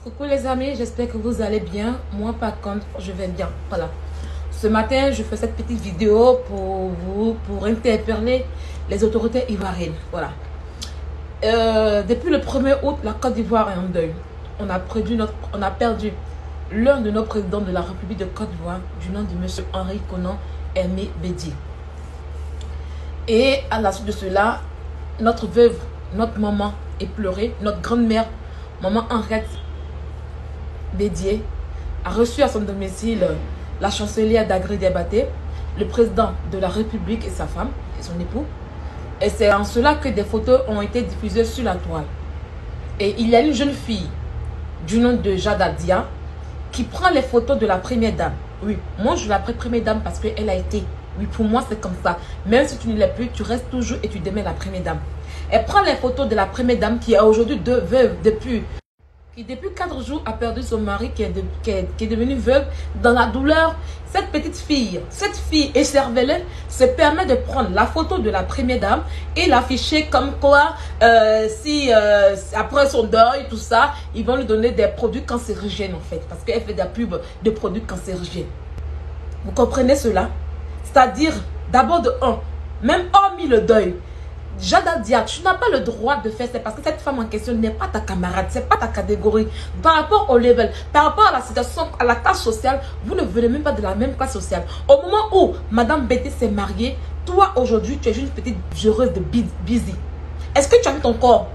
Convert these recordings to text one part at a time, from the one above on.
Coucou les amis, j'espère que vous allez bien. Moi par contre, je vais bien. Voilà. Ce matin, je fais cette petite vidéo pour vous, pour interpeller les autorités ivoiriennes. Voilà. Depuis le 1er août, la Côte d'Ivoire est en deuil. On a perdu l'un de nos présidents de la République de Côte d'Ivoire, du nom de M. Henri Konan Aimé Bédié. Et à la suite de cela, notre veuve, notre maman est pleurée, notre grand-mère, maman Henriette Bédié, a reçu à son domicile la chancelière d'Agré Diabaté, le président de la République et sa femme et son époux. Et c'est en cela que des photos ont été diffusées sur la toile. Et il y a une jeune fille du nom de Jada Dia qui prend les photos de la première dame. Oui, moi je l'appelle première dame parce qu'elle a été. Oui, pour moi c'est comme ça. Même si tu ne l'es plus, tu restes toujours et tu demeures la première dame. Elle prend les photos de la première dame qui est aujourd'hui veuve depuis 4 jours a perdu son mari qui est devenue veuve dans la douleur. Cette fille écervelée se permet de prendre la photo de la première dame et l'afficher comme quoi après son deuil, tout ça, ils vont lui donner des produits cancérigènes en fait. Parce qu'elle fait de la pub de produits cancérigènes. Vous comprenez cela? C'est-à-dire, d'abord même hormis le deuil, Jada Dia, tu n'as pas le droit de faire ça parce que cette femme en question n'est pas ta camarade, c'est pas ta catégorie. Par rapport au level, par rapport à la situation, à la classe sociale, vous ne venez même pas de la même classe sociale. Au moment où Madame Bédié s'est mariée, toi aujourd'hui, tu es une petite heureuse de busy. Est-ce que tu as vu ton corps?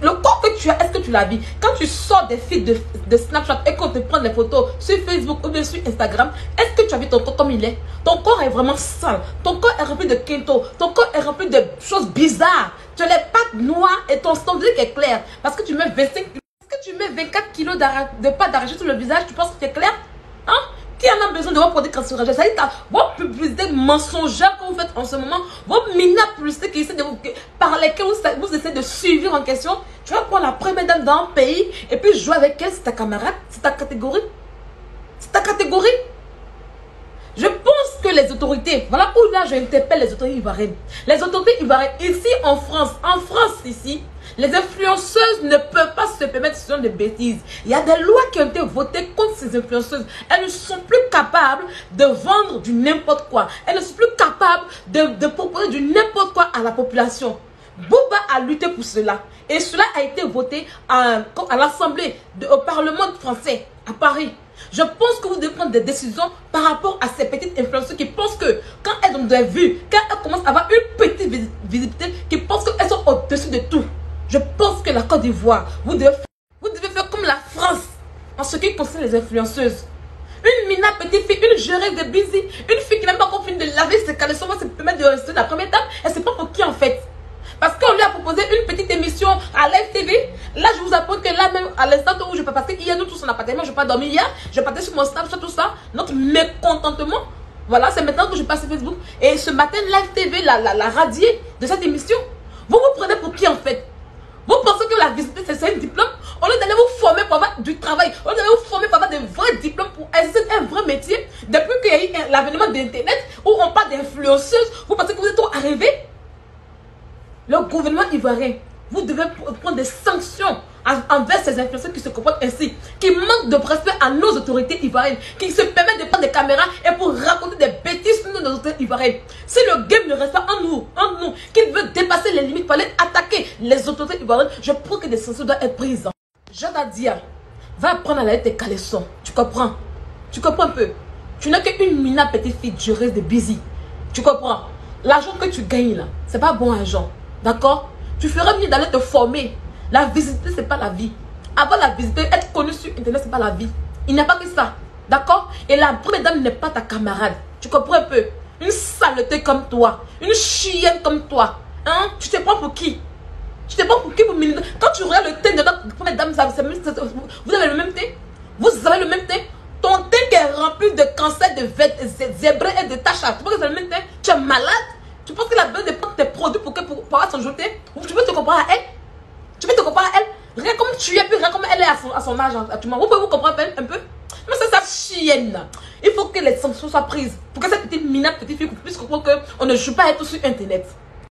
Le corps que tu as, est-ce que tu l'as vu? Quand tu sors des feeds de Snapchat et qu'on te prend des photos sur Facebook ou bien sur Instagram, est-ce que tu as vu ton corps comme il est? Ton corps est vraiment sale. Ton corps est rempli de kento. Ton corps est rempli de choses bizarres. Tu as les pattes noires et ton stomach est clair. Parce que tu mets 25 kilos. Est-ce que tu mets 24 kilos de pâte d'arachide sur le visage? Tu penses que tu es clair? Hein? Qui en a besoin de vos produits cancérigènes? Ça veut dire que vos publicités mensongères que vous faites en ce moment, vos minables publicités par lesquelles vous essayez de suivre en question, tu vas prendre la première dame d'un pays et puis jouer avec elle, c'est ta camarade, c'est ta catégorie. C'est ta catégorie. Je pense que les autorités, voilà où là j'interpelle les autorités ivoiriennes. Les autorités ivoiriennes, ici en France ici, les influenceuses ne peuvent pas se permettre ce genre de bêtises. Il y a des lois qui ont été votées contre ces influenceuses. Elles ne sont plus capables de vendre du n'importe quoi. Elles ne sont plus capables de proposer du n'importe quoi à la population. Bouba a lutté pour cela. Et cela a été voté à l'Assemblée, au Parlement français, à Paris. Je pense que vous devez prendre des décisions par rapport à ces petites influenceuses qui pensent que quand elles ont des vues, quand elles commencent à avoir une petite visibilité, qui pensent qu'elles sont au-dessus de tout. Je pense que la Côte d'Ivoire, vous devez faire comme la France en ce qui concerne les influenceuses. Une mina petite fille, une gérée de busy, une fille qui n'a pas encore fini de laver ses caleçons, va se permettre de rester la première dame. Elle ne sait pas pour qui en fait. Parce qu'on lui a proposé une petite émission à Live TV. Là, je vous apprends que là même, à l'instant où je peux, parce qu'hier, nous tous, on n'a pas tellement, je n'ai pas dormi hier, je partais sur mon Snapchat, tout ça, notre mécontentement. Voilà, c'est maintenant que je passe sur Facebook. Et ce matin, Live TV la radié de cette émission. Vous vous prenez pour qui en fait? Vous pensez que la visibilité, c'est un diplôme? Au lieu d'aller vous former pour avoir du travail, au lieu d'aller vous former pour avoir des vrais diplômes, pour exercer un vrai métier, depuis qu'il y a eu l'avènement d'Internet, où on parle d'influenceuses, vous pensez que vous êtes trop arrivés? Le gouvernement ivoirien, vous devez prendre des sanctions envers ces influenceurs qui se comportent ainsi, qui manquent de respect à nos autorités ivoiriennes, qui se permettent de prendre des caméras et pour raconter des bêtises sur nos autorités ivoiriennes. Si le game ne reste pas en nous, qu'il veut dépasser les limites pour aller attaquer les autorités ivoiriennes, je crois que des sanctions doivent être prises. Jada Dia, va apprendre à laver tes caleçons. Tu comprends? Tu comprends un peu? Tu n'es qu'une mina petite fille jureuse de busy. Tu comprends? L'argent que tu gagnes là, c'est pas bon argent. D'accord? Tu ferais mieux d'aller te former. La visibilité, c'est pas la vie. Avoir la visibilité, être connu sur Internet, c'est pas la vie. Il n'y a pas que ça. D'accord? Et la première dame n'est pas ta camarade. Tu comprends un peu? Une saleté comme toi. Une chienne comme toi. Hein? Tu te prends pour qui? Tu te prends pour qui? Quand tu regardes le teint de notre première dame, vous avez le même teint? Vous avez le même teint? Ton teint qui est rempli de cancer, de zèbre et de taches. Tu penses que c'est le même teint? Tu es malade? Tu penses que la besoin de prendre tes produits pour pouvoir s'en jeter? Tu veux te comparer à elle? Tu veux te comparer à elle? Rien comme tu es, puis rien comme elle est à son âge actuellement. Vous pouvez vous comprendre un peu? Mais c'est sa chienne. Il faut que les sanctions soient prises pour que cette petite minable petite fille puisse comprendre qu'on ne joue pas à être sur Internet.